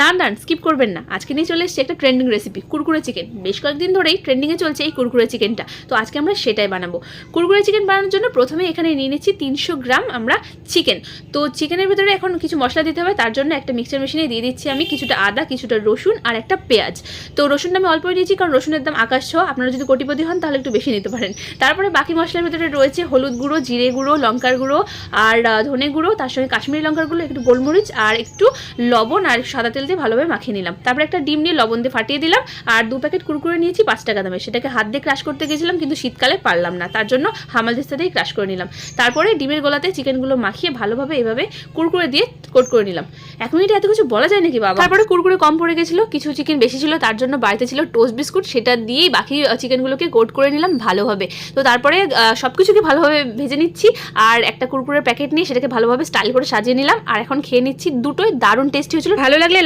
না স্কিপ করবেন না। আজকে নিয়ে চলে এসেছি একটা ট্রেন্ডিং রেসিপি, কুরকুরে চিকেন। বেশ কয়েকদিন ধরেই ট্রেন্ডিংয়ে চলছে এই কুরকুরে চিকেনটা। তো আজকে আমরা সেটাই বানাবো। কুরকুরে চিকেন বানানোর জন্য প্রথমে এখানে নিয়ে নিচ্ছি 300 গ্রাম আমরা চিকেন। তো চিকেনের ভিতরে এখন কিছু মশলা দিতে হবে, তার জন্য একটা মিক্সচার মেশিনে দিয়ে দিচ্ছি আমি কিছুটা আদা, কিছুটা রসুন আর একটা পেঁয়াজ। তো রসুনটা আমি অল্প দিয়েছি কারণ রসুনের দাম আকাশ ছোঁয়া। আপনারা যদি কোটিপতি হন তাহলে একটু বেশি নিতে পারেন। তারপরে বাকি মশলার ভিতরে রয়েছে হলুদ গুঁড়ো, জিরে গুঁড়ো, লঙ্কার গুঁড়ো আর ধনে গুঁড়ো, তার সঙ্গে কাশ্মীরি লঙ্কার গুঁড়ো, একটু গোলমরিচ আর একটু লবণ আর সাদা তেল দিয়ে ভালোভাবে মাখিয়ে নিলাম। তারপরে একটা ডিম নিয়ে লবণ দিয়ে ফাটিয়ে দিলাম আর 2 প্যাকেট কুরকুরে নিয়েছি 5 টাকা দামের। সেটাকে হাত দিয়ে ক্রাশ করতে গেছিলাম কিন্তু শীতকালে পারলাম না, তার জন্য হামালদিস্তা দিয়ে ক্রাশ করে নিলাম। তারপরে ডিমের গোলাতে চিকেনগুলো মাখিয়ে ভালোভাবে এভাবে কুরকুরে দিয়ে কোট করে নিলাম। 1 মিনিটে এত কিছু বলা যায় নাকি বাবা। তারপরে কুরকুরে কম পড়ে গেছিলো, কিছু চিকেন বেশি ছিল, তার জন্য বাড়িতে ছিল টোস্ট বিস্কুট, সেটা দিয়েই বাকি চিকেনগুলোকে কোট করে নিলাম ভালোভাবে। তো তারপরে সব কিছুকে ভালোভাবে ভেজে নিচ্ছি আর একটা কুরকুরের প্যাকেট নিয়ে সেটাকে ভালোভাবে স্টাইল করে সাজিয়ে নিলাম। আর এখন খেয়ে নিচ্ছি, দুটোই দারুণ টেস্টি হয়েছিল। ভালো লাগলে